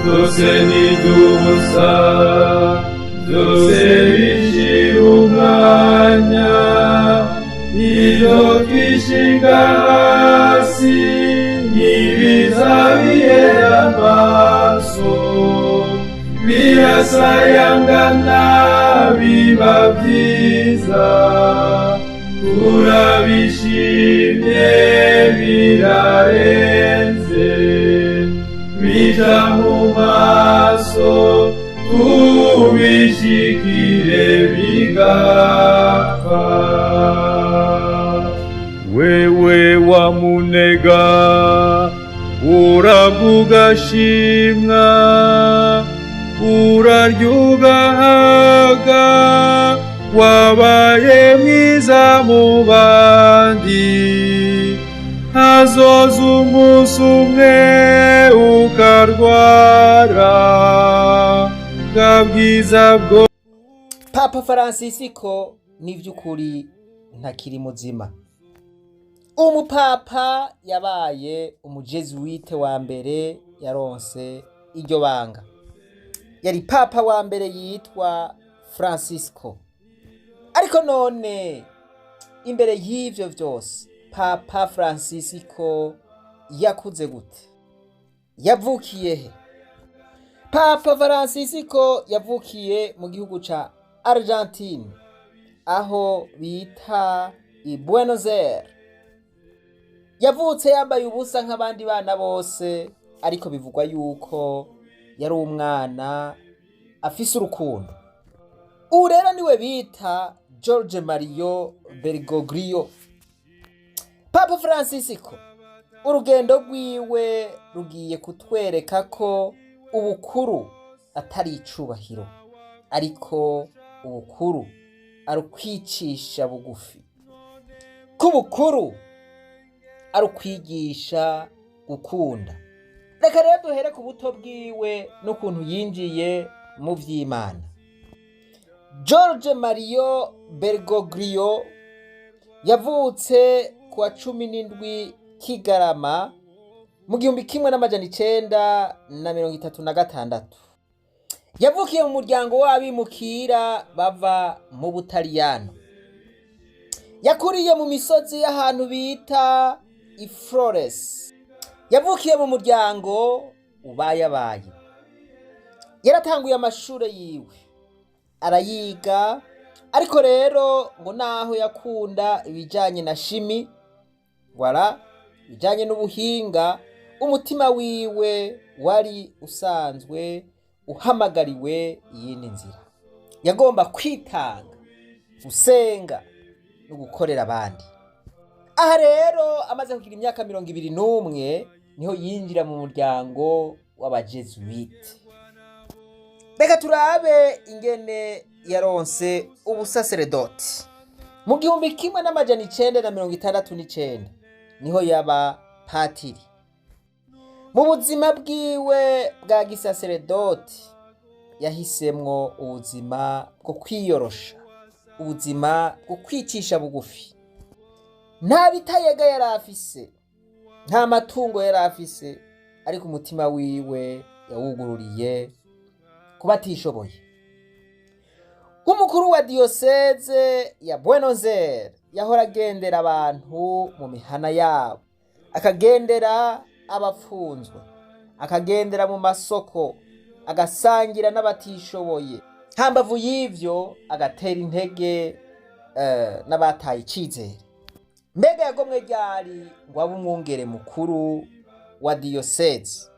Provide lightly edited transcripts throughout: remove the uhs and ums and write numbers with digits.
byose ni iby'ubusa, byose bishira umwanya, iyo twishinga hasi ntibiza bihera amaso, birasayangana biba byiza, turabishimye birarenze, bija mu maso tubishikire bigapfa. Wewe wa munega urabugashimwa, uraryugahaga, wabaye mwiza mu bandi, hazoza umunsi umwe ukarwara bwa bwiza bwo. Papa Francisco n'ivy'ukuri ntakiri muzima. Umupapa yabaye umujezuite wa mbere yaronse iryo banga. Yari papa wa mbere yitwa Francisco. Ariko none imbere y'ivyo vyose Papa Francisco yakuze gute? Yavukiye he? Papa Francisco yavukiye mu gihugu ca Argentine, aho bita i Buenos Aires. Yavutse yambaye ubusa nk'abandi bana bose, ariko bivugwa yuko yari umwana afise urukundo. Ubu rero niwe bita Jorge Mario Bergoglio. Papa Francisco, urugendo rwiwe rugiye kutwereka ko ubukuru atari icubahiro, ariko ubukuru ari ukwicisha bugufi. Kubukuru ari ukwigisha gukunda. Reka rero duhere ku buto bwiwe n'ukuntu yinjiye mu vy'Imana. Jorge Mario Bergoglio yavutse kuwa 17 Kigarama mu 1936. Yavukiye mu muryango w'abimukira bava mu Butaliyano. Yakuriye mu misozi y'ahantu bita i Flores. Yavukiye mu muryango ubayabaye. Yaratanguye amashure yiwe arayiga, ariko rero ngo naho yakunda ibijanye na shimi, ibijanye n'ubuhinga, umutima wiwe wari usanzwe uhamagariwe iyindi nzira. Yagomba kwitanga, gusenga no gukorera abandi. Aha rero amaze kugira imyaka 21 niho yinjira mu muryango w'abajezuite. Reka turabe ingene yaronse ubusaseredoti. Mu 1969 niho yaba patiri. Mu buzima bwiwe bwa gisaseredoti yahisemwo ubuzima bwo kwiyorosha, ubuzima bwo kwicisha bugufi. Nta bitayega yari afise, nta matungo yari afise, ariko umutima wiwe yawugururiye kubatishoboye. Nk'umukuru wa diocese ya Buenos Aires yahora agendera abantu mu mihana yabo, akagendera abapfunzwe, akagendera mu masoko, agasangira n'abatishoboye. Hambavu y'ivyo agatera intege n'abataye icizere. Mbega yagomwe ryari ngo abe umwungere mukuru wa diocese?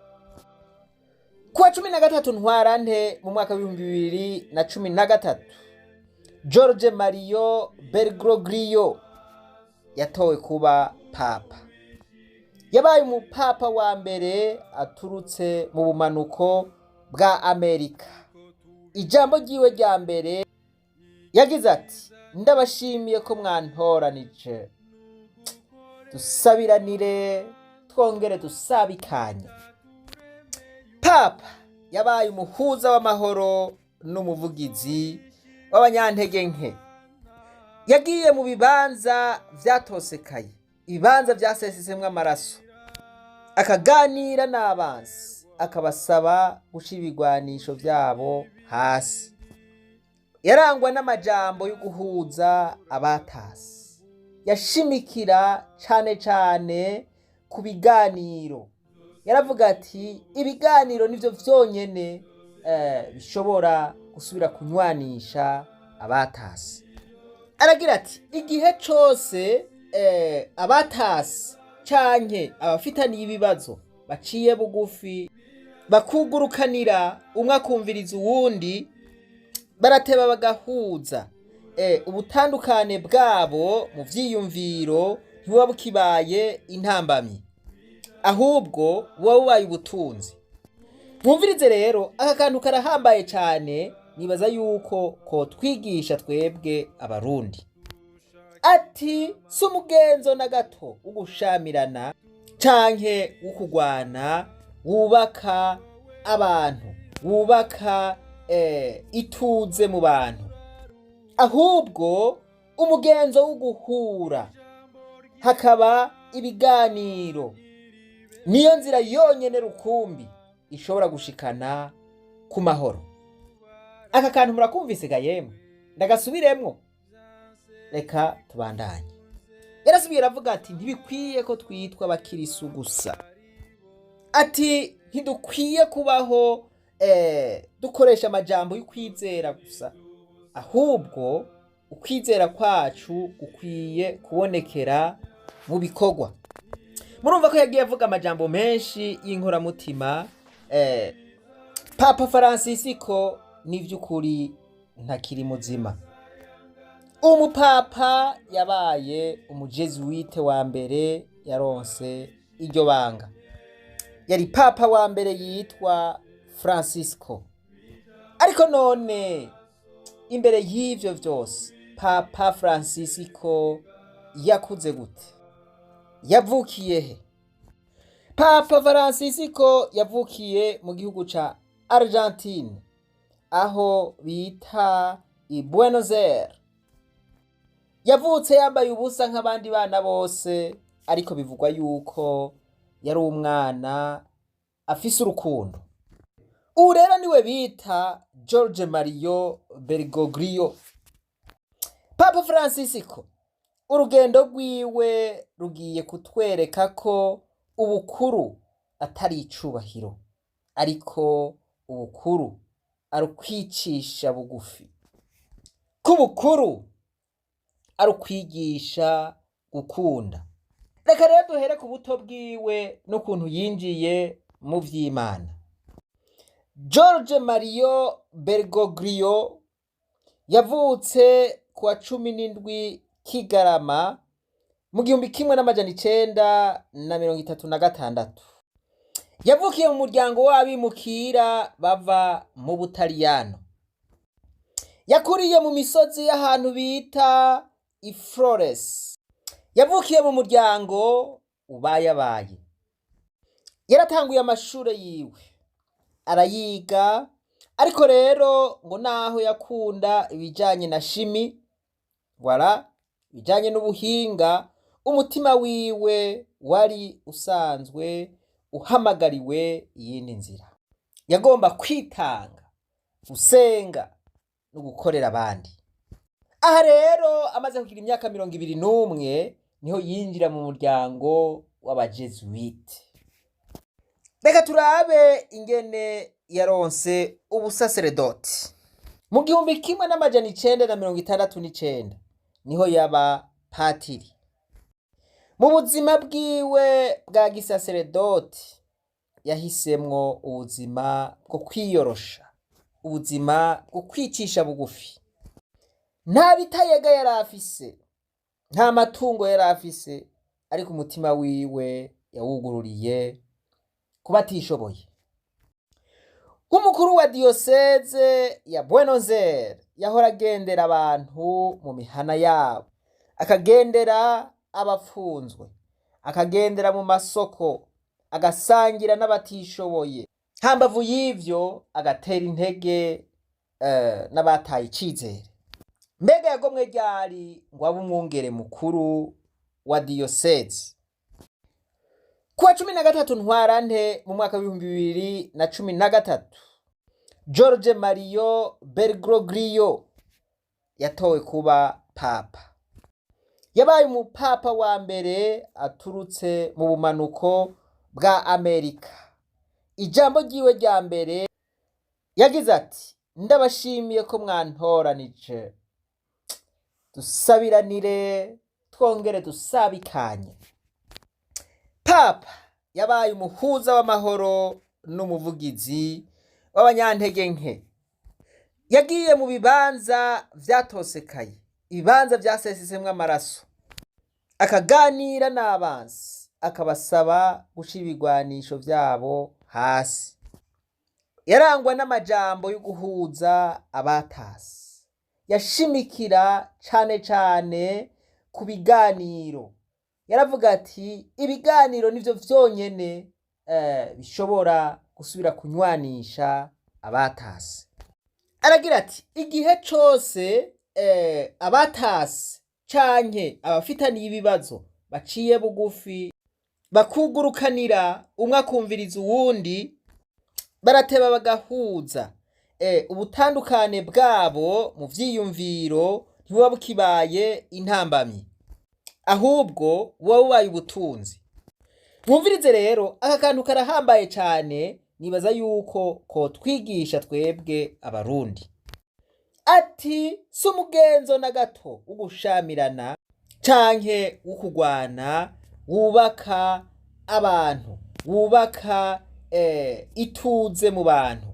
Kuwa 13 Ntwarante mu mwaka w'2013 Jorge Mario Bergoglio yatowe kuba papa. Yabaye umupapa wa mbere aturutse mu bumanuko bwa Amerika. Ijambo ryiwe rya mbere yagize ati: ndabashimiye ko mwantoranije, dusabiranire twongere dusabikanye. Papa yabaye umuhuza w'amahoro n'umuvugizi w'abanyantege nke. Yagiye mu bibanza vyatosekaye, ibibanza vyasesezemwe amaraso, akaganira n'abansi, akabasaba gushira ibigwanisho vyabo hasi. Yarangwa n'amajambo yo guhuza abatasi, yashimikira cane cane ku biganiro. Yaravuga ati ibiganiro nivyo vyonyene bishobora gusubira kunywanisha abatasi. Aragira ati igihe cose abatasi canke abafitaniye ibibazo baciye bugufi bakugurukanira umwe akumviriza uwundi, barateba bagahuza, ubutandukane bwabo mu vyiyumviro ntibuba bukibaye intambamyi, ahubwo buba bubaye ubutunzi. Mwumvirize rero, aka kantu karahambaye cane, nibaza yuko ko twigisha twebwe abarundi. Ati si umugenzo na gato ugushamirana canke ukugwana wubaka abantu, wubaka ituze mu bantu, ahubwo umugenzo w'uguhura hakaba ibiganiro niyo nzira yonyene rukumbi ishobora gushikana ku mahoro. Aka kantu murakumvise ga yemwe, ndagasubiremwo, reka tubandanye. Yarasubiye aravuga ati ntibikwiye ko twitwa abakirisu gusa, ati ntidukwiye kubaho dukoresha amajambo y'ukwizera gusa, ahubwo ukwizera kwacu gukwiye kubonekera mu bikorwa. Murumva ko yagiye avuga amajambo menshi y'inkoramutima. Papa Francisco ni vy'ukuri ntakiri muzima. Umupapa yabaye umujezuite wa mbere yaronse iryo banga. Yari papa wa mbere yitwa Francisco. Ariko none imbere y'ivyo vyose Papa Francisco yakuze gute? Yavukiye he? Papa Francisco yavukiye mu gihugu ca Argentine, aho bita i Buenos Aires. Yavutse yambaye ubusa nk'abandi bana bose, ariko bivugwa yuko yari umwana afise urukundo. Ubu rero niwe bita Jorge Mario Bergoglio. Papa Francisco, urugendo rwiwe rugiye kutwereka ko ubukuru atari icubahiro, ariko ubukuru ari ukwicisha bugufi. Kubukuru ari ukwigisha gukunda. Reka rero duhere ku buto bwiwe n'ukuntu yinjiye mu vy'Imana. Jorge Mario Bergoglio yavutse kuwa 17 Kigarama mu 1936. Yavukiye mu muryango w'abimukira bava mu Butaliyano. Yakuriye mu misozi y'ahantu bita i Flores. Yavukiye mu muryango ubayabaye. Yaratanguye amashure yiwe arayiga, ariko rero ngo naho yakunda ibijanye na shimi, ibijanye n'ubuhinga, umutima wiwe wari usanzwe uhamagariwe iyindi nzira. Yagomba kwitanga, gusenga no gukorera abandi. Aha rero amaze kugira imyaka 21 niho yinjira mu muryango w'abajezuite. Reka turabe ingene yaronse ubusaseredoti. Mu 1969 niho yaba patiri. Mu buzima bwiwe bwa gisaseredoti yahisemwo ubuzima bwo kwiyorosha, ubuzima bwo kwicisha bugufi. Nta bitayega yari afise, nta matungo yari afise, ariko umutima wiwe yawugururiye kuba atishoboye. Nk'umukuru wa diyoseze ya Buenos Aires yahora agendera abantu mu mihana yabo, akagendera abapfunzwe, akagendera mu masoko, agasangira n'abatishoboye. Hambavu y'ivyo agatera intege n'abataye icizere. Mbega yagomwe ryari ngo abe umwungere mukuru wa diyoseze? Kuwa 13 Ntwarante mu mwaka w'2013, George Mario Bergoglio yatowe kuba papa. Yabaye umupapa wa mbere aturutse mu bumanuko bwa Amerika. Ijambo ryiwe rya mbere yagize ati: ndabashimiye ko mwantoranije, dusabiranire twongere dusabikanye. Papa yabaye umuhuza w'amahoro n'umuvugizi w'abanyantege nke. Yagiye mu bibanza vyatosekaye, ibibanza vyasesesemwe amaraso, akaganira n'abansi, akabasaba gushira ibigwanisho vyabo hasi. Yarangwa n'amajambo yo guhuza abatasi. Yashimikira cane cane ku biganiro. Yaravuga ati ibiganiro nivyo vyonyene bishobora gusubira kunywanisha abatasi. Aragira ati igihe cose abatasi canke abafitaniye ibibazo baciye bugufi bakugurukanira, umwe akumviriza uwundi, barateba bagahuza, ubutandukane bwabo mu vyiyumviro ntibuba bukibaye intambamyi, ahubwo buba bubaye ubutunzi. Mwumvirize rero, aka kantu karahambaye cane, nibaza yuko ko twigisha twebwe abarundi. Ati si umugenzo na gato ugushamirana canke ukugwana wubaka abantu, wubaka ituze mu bantu,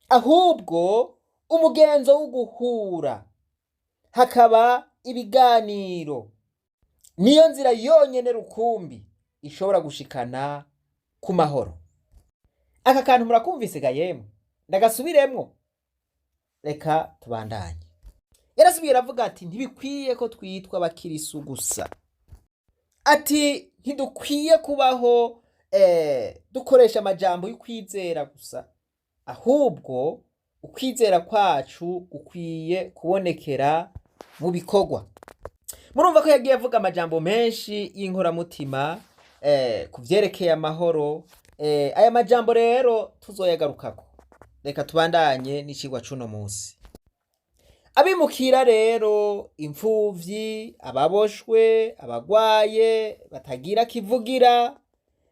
ahubwo umugenzo w'uguhura, hakaba ibiganiro, niyo nzira yonyene rukumbi ishobora gushikana ku mahoro. Aka kantu murakumvise ga yemwe? Ndagasubiremwo? Reka tubandanye. Yarasubiye aravuga ati ntibikwiye ko twitwa abakirisu gusa. Ati ntidukwiye kubaho dukoresha amajambo y'ukwizera gusa, ahubwo ukwizera kwacu gukwiye kubonekera mu bikorwa. Murumva ko yagiye avuga amajambo menshi y'inkoramutima ku vyerekeye amahoro. Aya majambo rero tuzoyagarukako. Reka tubandanye n'icigwa c'uno musi. Abimukira rero, imfuvyi, ababoshwe, abagwaye, batagira kivugira,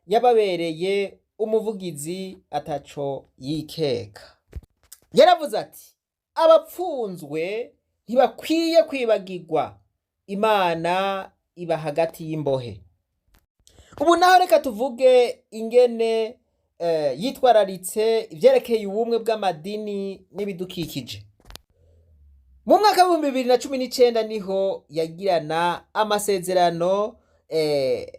yababereye umuvugizi ataco yikeka. Yaravuze ati abapfunzwe ntibakwiye kwibagirwa, Imana iba hagati y'imbohe. Ubu naho reka tuvuge ingene yitwararitse ivyerekeye ubumwe bw'amadini n'ibidukikije. Mu mwaka w'2019 niho yagirana amasezerano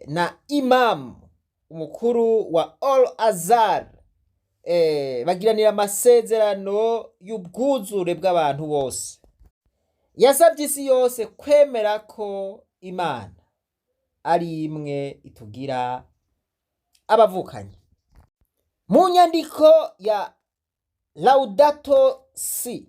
na Imam umukuru wa Al Azhar. Bagiranira amasezerano y'ubwuzure bw'abantu bose. Yasavye isi yose kwemera ko Imana ari imwe itugira abavukanyi. Mu nyandiko ya Laudato Si,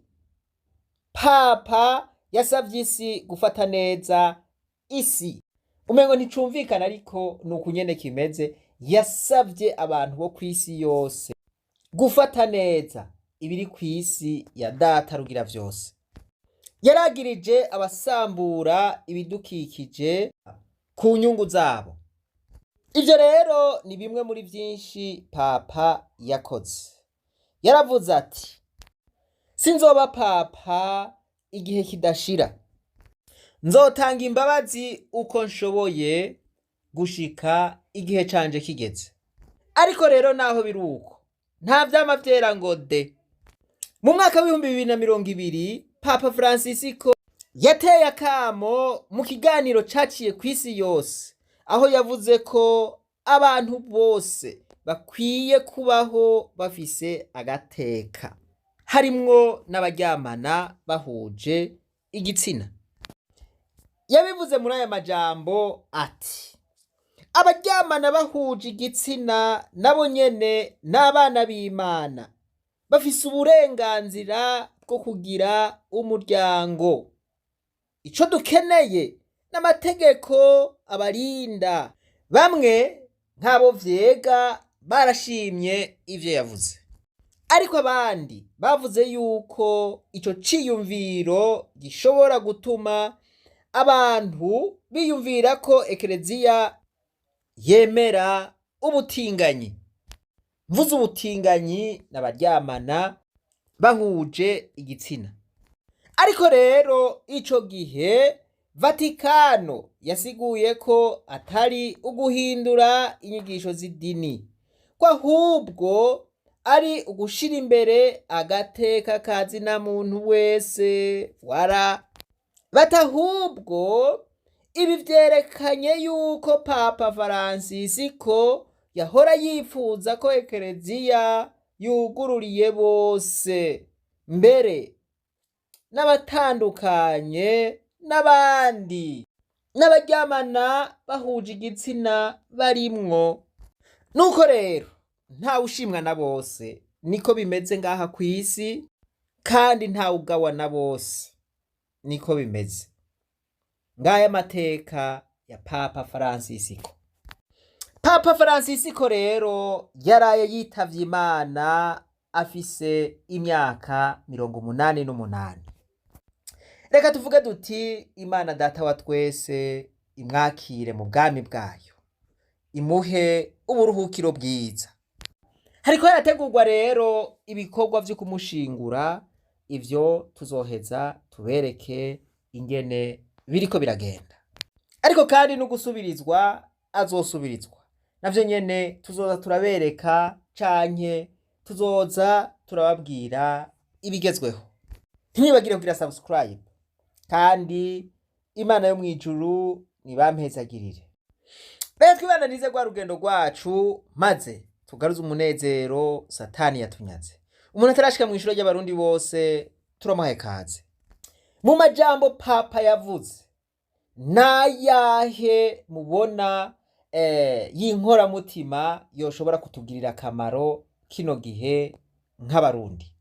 Papa yasavye isi gufata neza isi. Umengo nticumvikana ariko nuko nyene kimeze. Yasavye abantu bo kw'isi yose gufata neza ibiri kw'isi ya Data rugira vyose. Yaragirije abasambura ibidukikije ku nyungu zabo. Ivyo rero ni bimwe muri vyinshi Papa yakoze. Yaravuze ati sinzoba papa igihe kidashira, nzotanga imbabazi uko nshoboye gushika igihe canje kigeze. Ariko rero naho biruko nta vyama vyera ngo de. Mu mwaka w'2020 Papa Francisco yateye akamo mu kiganiro caciye kw'isi yose, aho yavuze ko abantu bose bakwiye kubaho bafise agateka, harimwo n'abaryamana bahuje igitsina. Yabivuze muri aya majambo ati abaryamana bahuje igitsina nabo nyene n'abana b'Imana, bafise uburenganzira bwo kugira umuryango. Ico dukeneye n'amategeko abarinda. Bamwe nk'abo vyega barashimye ivyo yavuze, ariko abandi bavuze yuko ico ciyumviro gishobora gutuma abantu biyumvira ko ekereziya yemera ubutinganyi. Mvuze ubutinganyi n'abaryamana bahuje igitsina. Ariko rero ico gihe Vatikano yasiguye ko atari uguhindura inyigisho z'idini, ko ahubwo ari ugushira imbere agateka ka zina muntu wese batahubwo ibi vyerekanye yuko Papa Francisco yahora yifuza ko ekereziya yugururiye bose, mbere n'abatandukanye n'abandi n'abaryamana bahuje igitsina barimwo. Nuko rero ntawe ushimwa na bose, niko bimeze ngaha kw'isi, kandi ntawe ugawa na bose, niko bimeze. Ngaya amateka ya Papa Francisco. Papa Francisco rero yaraye yitavye Imana afise imyaka 88. Reka tuvuge duti Imana Data wa twese imwakire mu bwami bwayo, imuhe uburuhukiro bwiza. Hariko harategurwa rero ibikorwa vyo kumushingura, ivyo tuzoheza tubereke ingene biriko biragenda. Ariko kandi no gusubirizwa azosubirizwa, navyo nyene tuzoza turabereka canke tuzoza turababwira ibigezweho. Ntibagire kugira subscribe, kandi Imana yo mwijuru nibampezagirire. Betwe ibananize rwa rugendo rwacu, maze tugaruze umunezero Satani yatunyaze. Umuntu atarashika mu ishuro ry'abarundi bose turamuhaye kaze. Mu majambo Papa yavuze, nayahe mubona y'inkoramutima yoshobora kutugirira akamaro kino gihe nk'abarundi?